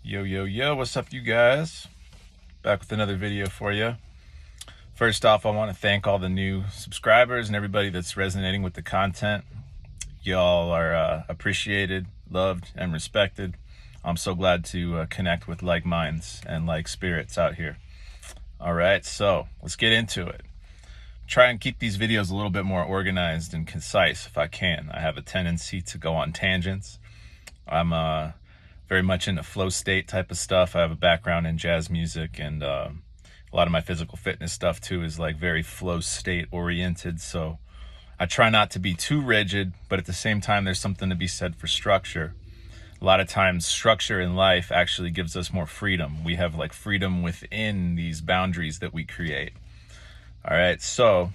Yo, what's up, you guys? Back with another video for you. First off, I want to thank all the new subscribers and everybody that's resonating with the content. Y'all are appreciated, loved, and respected. I'm so glad to connect with like minds and like spirits out here. All right, so let's get into it. Try and keep these videos a little bit more organized and concise if I can. I have a tendency to go on tangents. I'm very much into flow state type of stuff. I have a background in jazz music, and a lot of my physical fitness stuff too is like very flow state oriented. So I try not to be too rigid, but at the same time, there's something to be said for structure. A lot of times structure in life actually gives us more freedom. We have like freedom within these boundaries that we create. All right, so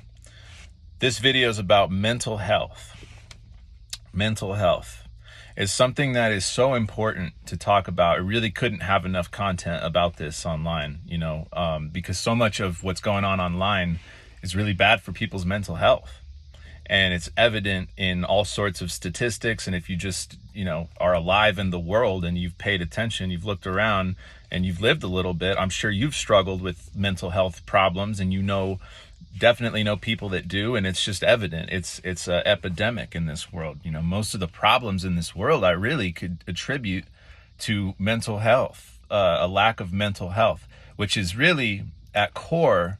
this video is about mental health. Mental health is something that is so important to talk about. I really couldn't have enough content about this online, because so much of what's going on online is really bad for people's mental health. And it's evident in all sorts of statistics. And if you just, are alive in the world and you've paid attention, you've looked around and you've lived a little bit, I'm sure you've struggled with mental health problems, and definitely know people that do, and it's just evident. It's an epidemic in this world. Most of the problems in this world I really could attribute to mental health, a lack of mental health, which is really at core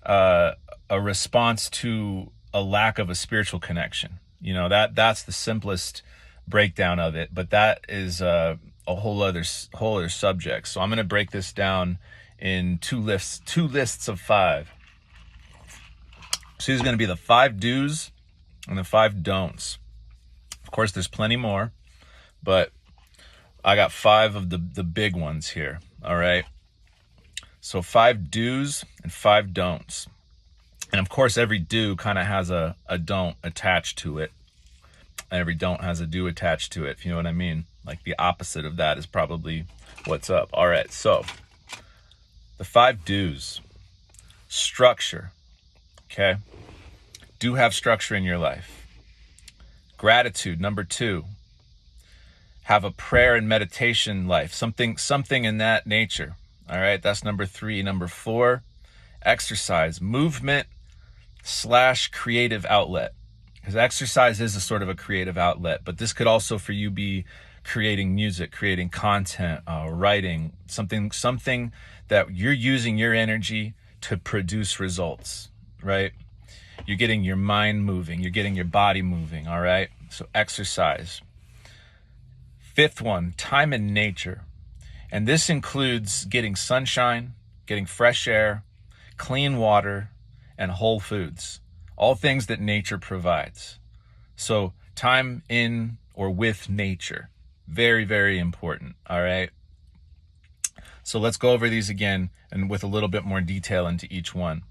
a response to a lack of a spiritual connection. That's the simplest breakdown of it, but that is a whole other subject. So I'm going to break this down in two lists of 5. So these are going to be the 5 do's and the 5 don'ts. Of course, there's plenty more, but I got 5 of the big ones here. All right. So 5 do's and 5 don'ts. And of course, every do kind of has a don't attached to it. And every don't has a do attached to it, if you know what I mean. Like the opposite of that is probably what's up. All right. So the 5 do's. Structure. Okay. Do have structure in your life. Gratitude, number 2. Have a prayer and meditation life, something in that nature. All right, that's number 3. Number 4, exercise, movement / creative outlet. Because exercise is a sort of a creative outlet, but this could also for you be creating music, creating content, writing, something that you're using your energy to produce results, right? You're getting your mind moving. You're getting your body moving, all right? So exercise. 5th one, time in nature. And this includes getting sunshine, getting fresh air, clean water, and whole foods. All things that nature provides. So time in or with nature. Very, very important, all right? So let's go over these again and with a little bit more detail into each one,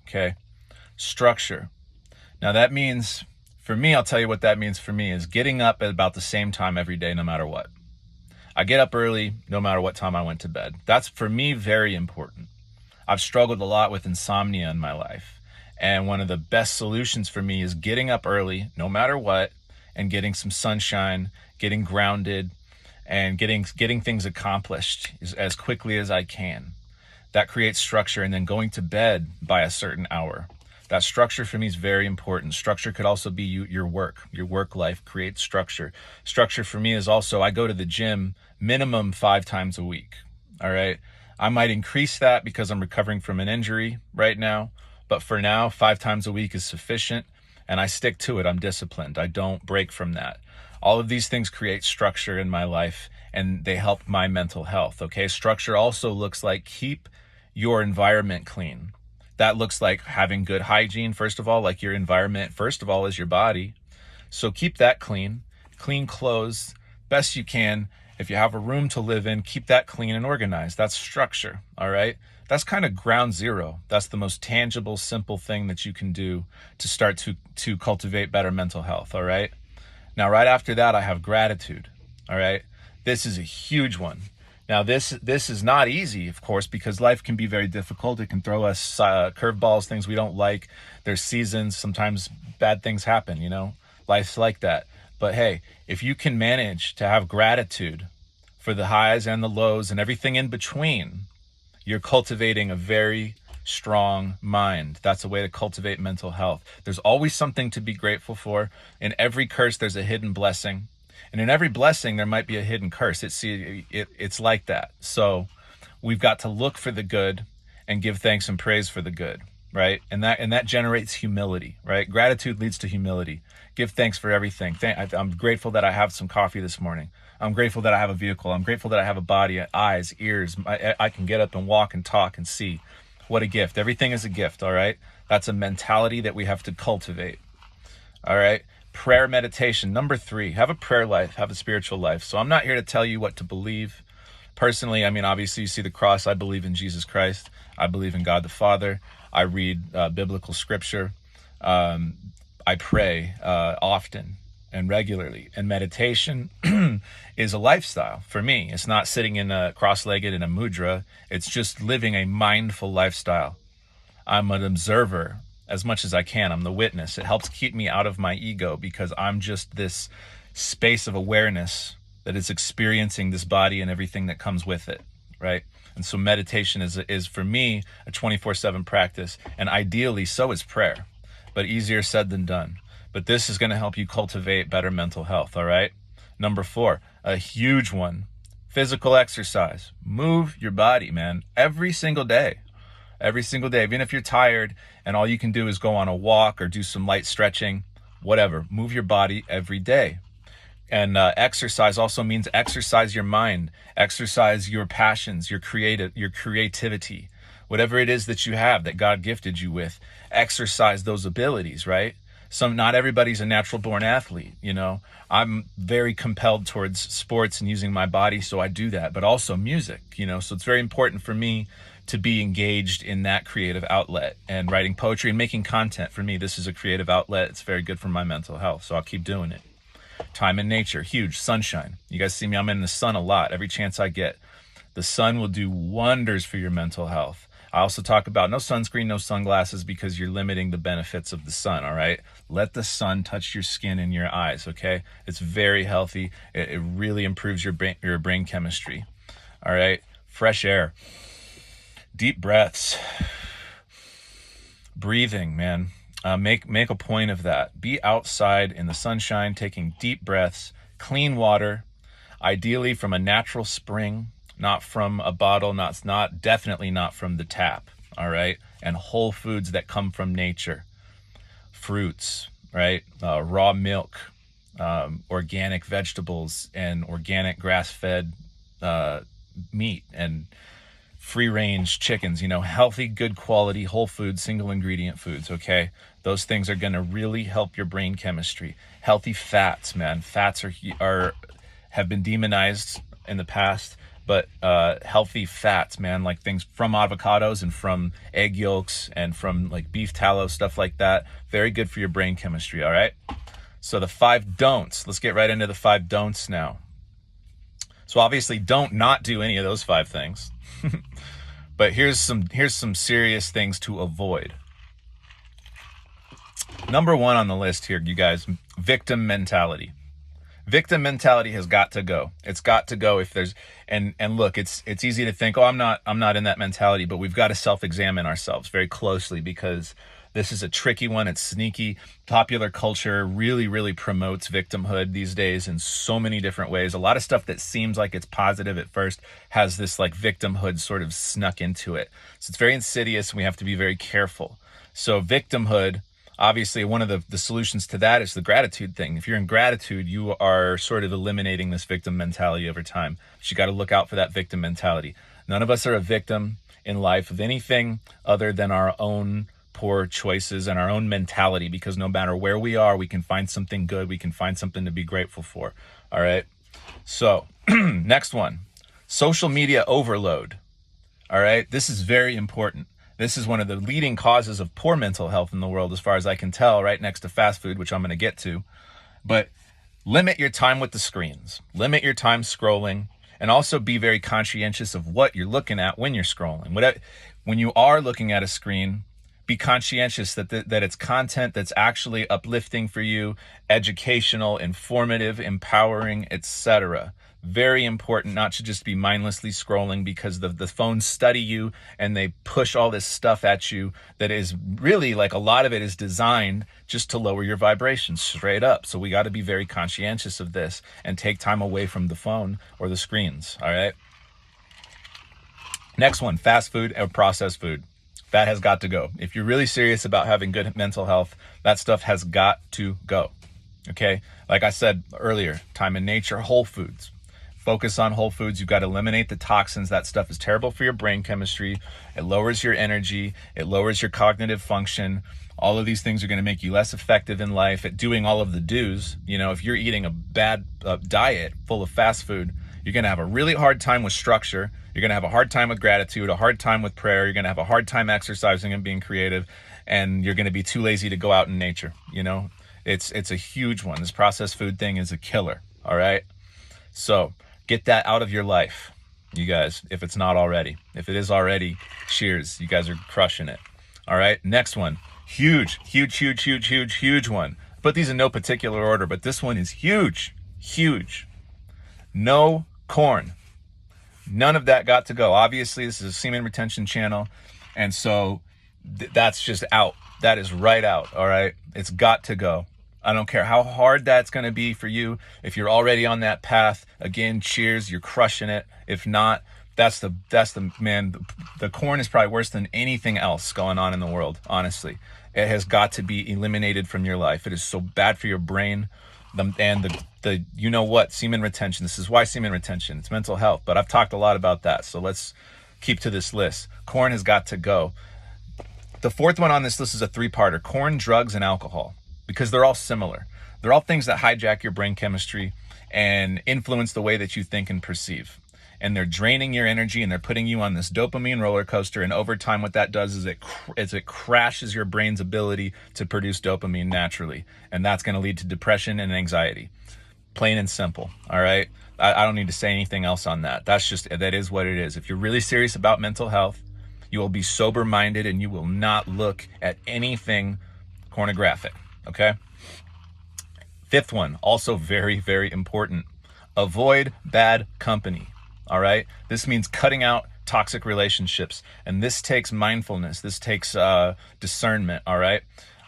okay? Structure. Now that means, for me, I'll tell you what that means for me is getting up at about the same time every day, no matter what. I get up early, no matter what time I went to bed. That's, for me, very important. I've struggled a lot with insomnia in my life. And one of the best solutions for me is getting up early, no matter what, and getting some sunshine, getting grounded, and getting things accomplished as quickly as I can. That creates structure, and then going to bed by a certain hour. That structure for me is very important. Structure could also be your work life creates structure. Structure for me is also, I go to the gym minimum 5 times a week. All right. I might increase that because I'm recovering from an injury right now. But for now, 5 times a week is sufficient. And I stick to it. I'm disciplined. I don't break from that. All of these things create structure in my life, and they help my mental health. Okay. Structure also looks like keep your environment clean. That looks like having good hygiene, first of all, like your environment, first of all, is your body. So keep that clean clothes, best you can. If you have a room to live in, keep that clean and organized. That's structure, all right? That's kind of ground zero. That's the most tangible, simple thing that you can do to start to cultivate better mental health, all right? Now, right after that, I have gratitude, all right? This is a huge one. Now, this is not easy, of course, because life can be very difficult. It can throw us curveballs, things we don't like. There's seasons. Sometimes bad things happen, Life's like that. But hey, if you can manage to have gratitude for the highs and the lows and everything in between, you're cultivating a very strong mind. That's a way to cultivate mental health. There's always something to be grateful for. In every curse, there's a hidden blessing. And in every blessing, there might be a hidden curse. It's like that. So we've got to look for the good and give thanks and praise for the good, right? And that generates humility, right? Gratitude leads to humility. Give thanks for everything. I'm grateful that I have some coffee this morning. I'm grateful that I have a vehicle. I'm grateful that I have a body, eyes, ears. I can get up and walk and talk and see. What a gift. Everything is a gift, all right? That's a mentality that we have to cultivate, all right? Prayer, meditation. Number 3, have a prayer life, have a spiritual life. So I'm not here to tell you what to believe. Personally, I mean, obviously you see the cross. I believe in Jesus Christ. I believe in God the Father. I read biblical scripture. I pray often and regularly. And meditation is a lifestyle for me. It's not sitting in a cross-legged in a mudra. It's just living a mindful lifestyle. I'm an observer as much as I can. I'm the witness. It helps keep me out of my ego because I'm just this space of awareness that is experiencing this body and everything that comes with it, right? And so meditation is for me a 24/7 practice, and ideally so is prayer, but easier said than done. But this is going to help you cultivate better mental health, all right? Number 4, a huge one, physical exercise. Move your body, man, every single day. Every single day, even if you're tired and all you can do is go on a walk or do some light stretching, whatever, move your body every day. And exercise also means exercise your mind, exercise your passions, your creativity, whatever it is that you have that God gifted you with, exercise those abilities, right? Not everybody's a natural born athlete, you know. I'm very compelled towards sports and using my body, so I do that, but also music, you know. So it's very important for me to be engaged in that creative outlet, and writing poetry and making content. For me, this is a creative outlet. It's very good for my mental health, so I'll keep doing it. Time in nature, huge. Sunshine. You guys see me, I'm in the sun a lot, every chance I get. The sun will do wonders for your mental health. I also talk about no sunscreen, no sunglasses, because you're limiting the benefits of the sun, all right? Let the sun touch your skin and your eyes, okay? It's very healthy. It really improves your brain chemistry, all right? Fresh air. Deep breaths. Breathing, man. Make a point of that. Be outside in the sunshine, taking deep breaths, clean water, ideally from a natural spring, not from a bottle, definitely not from the tap, all right? And whole foods that come from nature, fruits, right? Raw milk, organic vegetables, and organic grass-fed meat, and free-range chickens, you know, healthy, good quality, whole food, single ingredient foods, okay? Those things are going to really help your brain chemistry. Healthy fats, man. Fats have been demonized in the past, but healthy fats, man, like things from avocados and from egg yolks and from like beef tallow, stuff like that. Very good for your brain chemistry, all right? So the 5 don'ts. Let's get right into the 5 don'ts now. So obviously don't not do any of those 5 things. But here's some serious things to avoid. Number 1 on the list here, you guys, victim mentality. Victim mentality has got to go. It's got to go. If there's and look, it's easy to think, oh, I'm not in that mentality, but we've got to self-examine ourselves very closely, because this is a tricky one. It's sneaky. Popular culture really, really promotes victimhood these days in so many different ways. A lot of stuff that seems like it's positive at first has this like victimhood sort of snuck into it. So it's very insidious, and we have to be very careful. So victimhood, obviously one of the solutions to that is the gratitude thing. If you're in gratitude, you are sort of eliminating this victim mentality over time. But you got to look out for that victim mentality. None of us are a victim in life of anything other than our own poor choices and our own mentality, because no matter where we are, we can find something good. We can find something to be grateful for. All right. So next one, social media overload. All right. This is very important. This is one of the leading causes of poor mental health in the world, as far as I can tell, right next to fast food, which I'm going to get to. But limit your time with the screens. Limit your time scrolling, and also be very conscientious of what you're looking at when you're scrolling. When you are looking at a screen, be conscientious that it's content that's actually uplifting for you, educational, informative, empowering, etc. Very important not to just be mindlessly scrolling, because the phones study you and they push all this stuff at you that is really, like, a lot of it is designed just to lower your vibrations straight up. So we got to be very conscientious of this and take time away from the phone or the screens. All right. Next one, fast food or processed food. That has got to go. If you're really serious about having good mental health, that stuff has got to go. Okay. Like I said earlier, time in nature, whole foods. Focus on whole foods. You've got to eliminate the toxins. That stuff is terrible for your brain chemistry. It lowers your energy. It lowers your cognitive function. All of these things are going to make you less effective in life at doing all of the do's. You know, if you're eating a bad diet full of fast food, you're going to have a really hard time with structure. You're going to have a hard time with gratitude, a hard time with prayer. You're going to have a hard time exercising and being creative. And you're going to be too lazy to go out in nature. You know, it's a huge one. This processed food thing is a killer. All right. So get that out of your life, you guys, if it's not already. If it is already, cheers. You guys are crushing it. All right. Next one. Huge one. Put these in no particular order, but this one is huge. No corn. None of that got to go. Obviously, this is a semen retention channel. And so that's just out. That is right out. All right. It's got to go. I don't care how hard that's going to be for you. If you're already on that path, again, cheers, you're crushing it. If not, that's the man, the corn is probably worse than anything else going on in the world. Honestly, it has got to be eliminated from your life. It is so bad for your brain. The you know what, semen retention. This is why semen retention, it's mental health, but I've talked a lot about that. So let's keep to this list. Corn has got to go. The fourth one on this list is a 3-parter: corn, drugs, and alcohol. Because they're all similar. They're all things that hijack your brain chemistry and influence the way that you think and perceive. And they're draining your energy, and they're putting you on this dopamine roller coaster. And over time, what that does is it crashes your brain's ability to produce dopamine naturally. And that's going to lead to depression and anxiety. Plain and simple. All right. I don't need to say anything else on that. That is what it is. If you're really serious about mental health, you will be sober minded and you will not look at anything pornographic. Okay. Fifth one, also very, very important. Avoid bad company. All right. This means cutting out toxic relationships. And this takes mindfulness. This takes discernment. All right.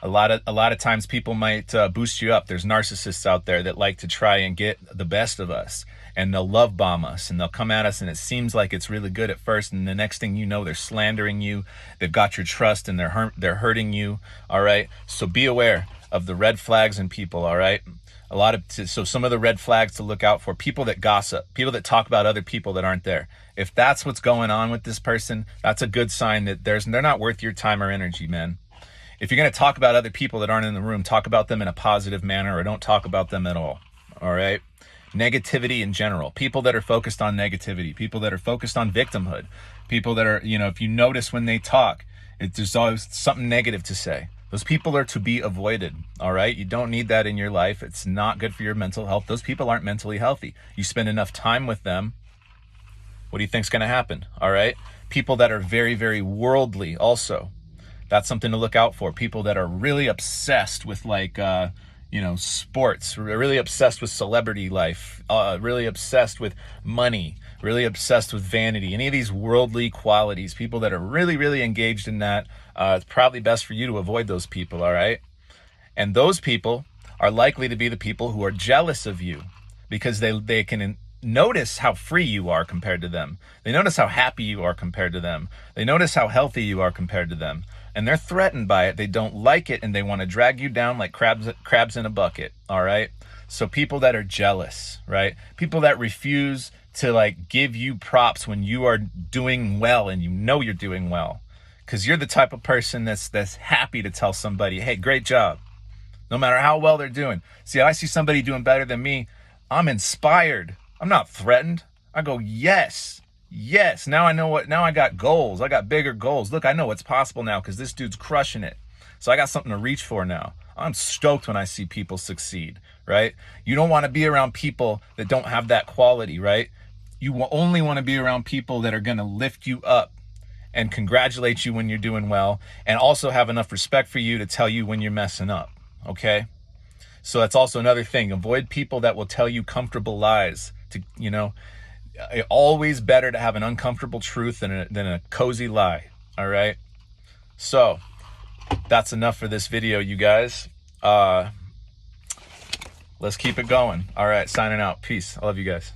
A lot of times people might boost you up. There's narcissists out there that like to try and get the best of us, and they'll love bomb us, and they'll come at us, and it seems like it's really good at first, and the next thing you know, they're slandering you. They've got your trust, and they're hurting you. All right. So be aware of the red flags in people. All right. So some of the red flags to look out for: people that gossip, people that talk about other people that aren't there. If that's what's going on with this person, that's a good sign that they're not worth your time or energy, man. If you're going to talk about other people that aren't in the room, talk about them in a positive manner, or don't talk about them at all. All right. Negativity in general, people that are focused on negativity, people that are focused on victimhood, people that are, if you notice when they talk, there's always something negative to say. Those people are to be avoided. All right. You don't need that in your life. It's not good for your mental health. Those people aren't mentally healthy. You spend enough time with them, what do you think's going to happen? All right. People that are very, very worldly also. That's something to look out for. People that are really obsessed with sports, really obsessed with celebrity life, really obsessed with money, really obsessed with vanity, any of these worldly qualities, people that are really, really engaged in that, it's probably best for you to avoid those people, all right? And those people are likely to be the people who are jealous of you, because they can notice how free you are compared to them. They notice how happy you are compared to them. They notice how healthy you are compared to them. And they're threatened by it. They don't like it, and they want to drag you down like crabs in a bucket. All right. So people that are jealous, right? People that refuse to give you props when you are doing well, and you're doing well, because you're the type of person that's happy to tell somebody, hey, great job, no matter how well they're doing. See, I see somebody doing better than me, I'm inspired. I'm not threatened. I go, yes. Now I know now I got goals. I got bigger goals. Look, I know what's possible now because this dude's crushing it. So I got something to reach for now. I'm stoked when I see people succeed, right? You don't want to be around people that don't have that quality, right? You only want to be around people that are going to lift you up and congratulate you when you're doing well, and also have enough respect for you to tell you when you're messing up, okay? So that's also another thing. Avoid people that will tell you comfortable lies to, you know, always better to have an uncomfortable truth than a cozy lie. All right. So that's enough for this video, you guys. Let's keep it going. All right. Signing out. Peace. I love you guys.